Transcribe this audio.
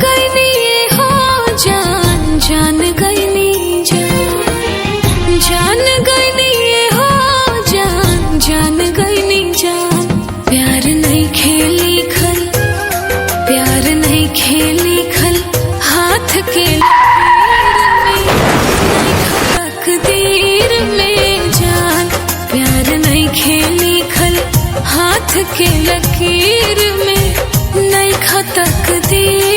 गईनी हो जान, जान गईनी जान, जान गईनी हो जान, जान गईनी जान। प्यार नहीं खेली खल, प्यार नहीं खेली खल, हाथ के तकदीर में जान। प्यार नहीं खेली खल, हाथ के लकीर में नहीं खा तकदीर।